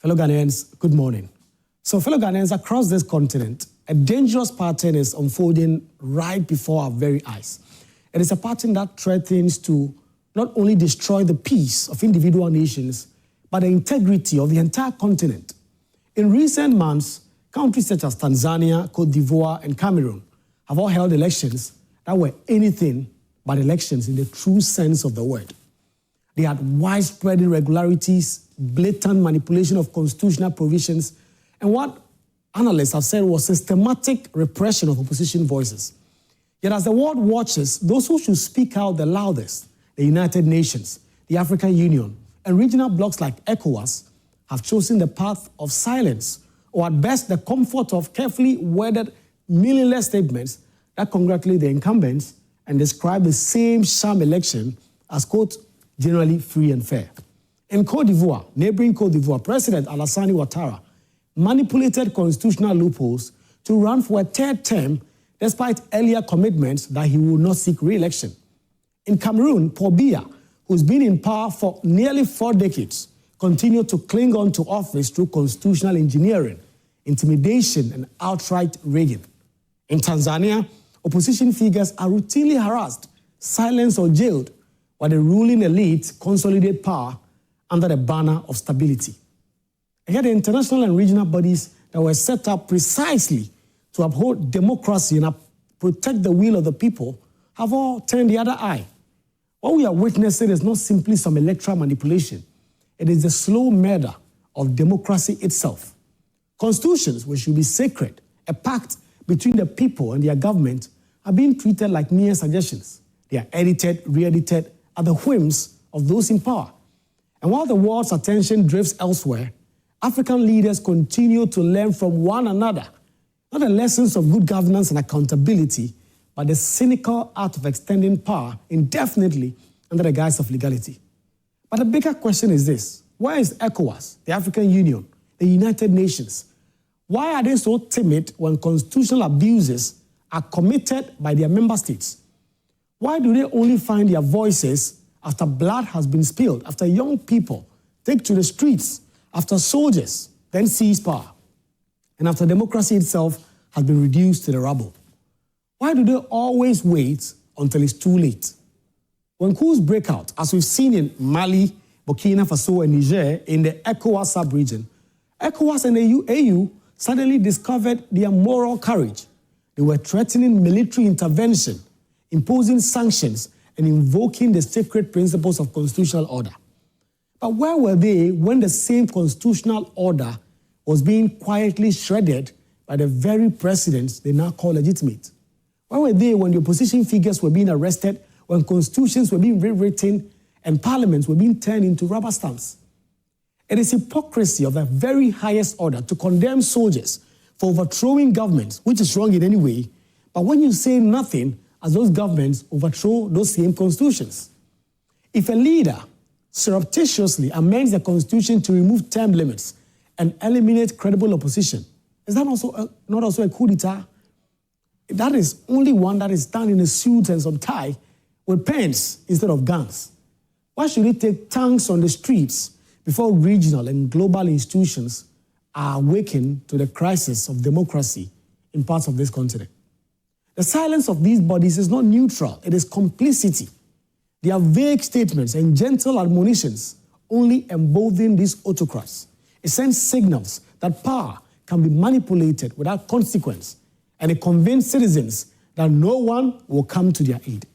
Fellow Ghanaians, good morning. So fellow Ghanaians across this continent, a dangerous pattern is unfolding right before our very eyes. It is a pattern that threatens to not only destroy the peace of individual nations, but the integrity of the entire continent. In recent months, countries such as Tanzania, Côte d'Ivoire, and Cameroon have all held elections that were anything but elections in the true sense of the word. They had widespread irregularities, blatant manipulation of constitutional provisions, and what analysts have said was systematic repression of opposition voices. Yet as the world watches, those who should speak out the loudest, the United Nations, the African Union, and regional blocs like ECOWAS, have chosen the path of silence, or at best the comfort of carefully worded, meaningless statements that congratulate the incumbents and describe the same sham election as, quote, generally free and fair. In Côte d'Ivoire, neighboring Côte d'Ivoire, President Alassane Ouattara manipulated constitutional loopholes to run for a third term despite earlier commitments that he would not seek re-election. In Cameroon, Paul Biya, who's been in power for nearly 4 decades, continued to cling on to office through constitutional engineering, intimidation, and outright rigging. In Tanzania, opposition figures are routinely harassed, silenced, or jailed, while the ruling elite consolidate power under the banner of stability. And yet the international and regional bodies that were set up precisely to uphold democracy and protect the will of the people have all turned the other eye. What we are witnessing is not simply some electoral manipulation. It is the slow murder of democracy itself. Constitutions, which should be sacred, a pact between the people and their government, are being treated like mere suggestions. They are edited, re-edited at the whims of those in power. And while the world's attention drifts elsewhere, African leaders continue to learn from one another, not the lessons of good governance and accountability, but the cynical art of extending power indefinitely under the guise of legality. But the bigger question is this: where is ECOWAS, the African Union, the United Nations? Why are they so timid when constitutional abuses are committed by their member states? Why do they only find their voices after blood has been spilled, after young people take to the streets, after soldiers then seize power, and after democracy itself has been reduced to the rubble? Why do they always wait until it's too late? When coups break out, as we've seen in Mali, Burkina Faso, and Niger in the ECOWAS sub-region, ECOWAS and the AU suddenly discovered their moral courage. They were threatening military intervention, imposing sanctions, and invoking the sacred principles of constitutional order. But where were they when the same constitutional order was being quietly shredded by the very presidents they now call legitimate? Where were they when the opposition figures were being arrested, when constitutions were being rewritten, and parliaments were being turned into rubber stamps? It is hypocrisy of the very highest order to condemn soldiers for overthrowing governments, which is wrong in any way, but when you say nothing as those governments overthrow those same constitutions. If a leader surreptitiously amends the constitution to remove term limits and eliminate credible opposition, is that not also a coup d'etat? That is only one that is done in a suit and some tie with pens instead of guns. Why should it take tanks on the streets before regional and global institutions are awakened to the crisis of democracy in parts of this continent? The silence of these bodies is not neutral, it is complicity. Their vague statements and gentle admonitions only embolden these autocrats. It sends signals that power can be manipulated without consequence, and it convinces citizens that no one will come to their aid.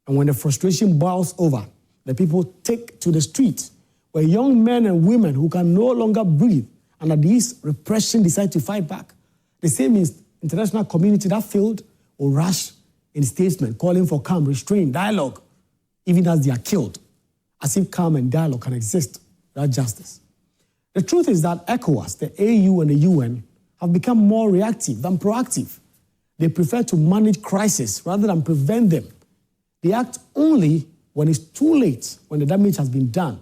And when the frustration boils over, the people take to the streets, where young men and women who can no longer breathe under this repression decide to fight back. The same international community that failed will rush in statement calling for calm, restraint, dialogue, even as they are killed, as if calm and dialogue can exist without justice. The truth is that ECOWAS, the AU, and the UN have become more reactive than proactive. They prefer to manage crises rather than prevent them. They act only when it's too late, when the damage has been done,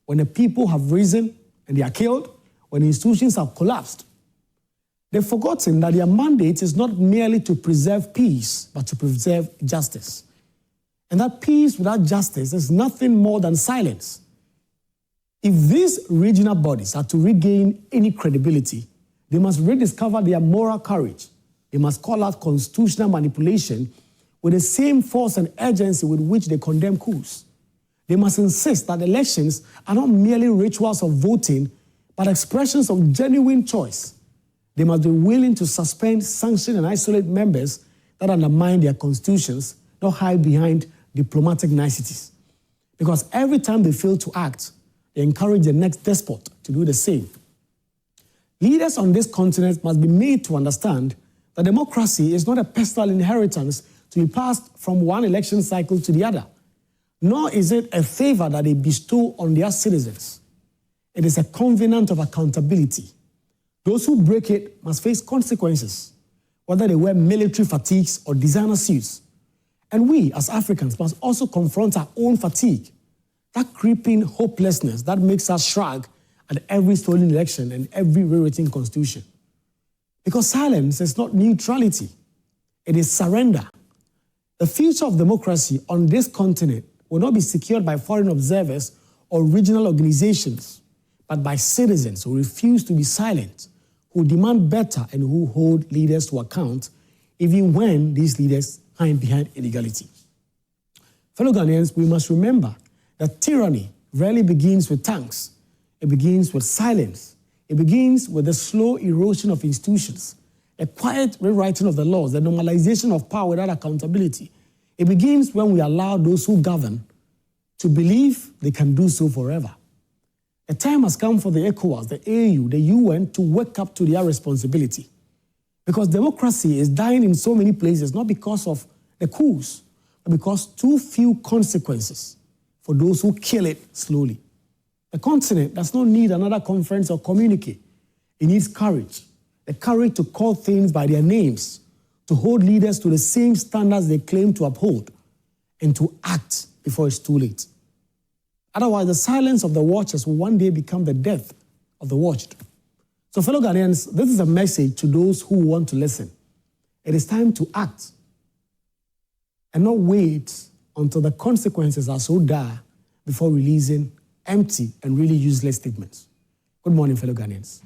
when the people have risen and they are killed, when the institutions have collapsed. They've forgotten that their mandate is not merely to preserve peace, but to preserve justice. And that peace without justice is nothing more than silence. If these regional bodies are to regain any credibility, they must rediscover their moral courage. They must call out constitutional manipulation with the same force and urgency with which they condemn coups. They must insist that elections are not merely rituals of voting, but expressions of genuine choice. They must be willing to suspend, sanction, and isolate members that undermine their constitutions, not hide behind diplomatic niceties. Because every time they fail to act, they encourage the next despot to do the same. Leaders on this continent must be made to understand that democracy is not a personal inheritance to be passed from one election cycle to the other, nor is it a favor that they bestow on their citizens. It is a covenant of accountability. Those who break it must face consequences, whether they wear military fatigues or designer suits. And we, as Africans, must also confront our own fatigue, that creeping hopelessness that makes us shrug at every stolen election and every rewritten constitution. Because silence is not neutrality, it is surrender. The future of democracy on this continent will not be secured by foreign observers or regional organizations, but by citizens who refuse to be silent, who demand better, and who hold leaders to account, even when these leaders hide behind illegality. Fellow Ghanaians, we must remember that tyranny rarely begins with tanks. It begins with silence. It begins with the slow erosion of institutions, a quiet rewriting of the laws, the normalization of power without accountability. It begins when we allow those who govern to believe they can do so forever. The time has come for the ECOWAS, the AU, the UN to wake up to their responsibility. Because democracy is dying in so many places, not because of the coups, but because too few consequences for those who kill it slowly. The continent does not need another conference or communique. It needs courage, the courage to call things by their names, to hold leaders to the same standards they claim to uphold, and to act before it's too late. Otherwise, the silence of the watchers will one day become the death of the watched. So, fellow Ghanaians, this is a message to those who want to listen. It is time to act and not wait until the consequences are so dire before releasing empty and really useless statements. Good morning, fellow Ghanaians.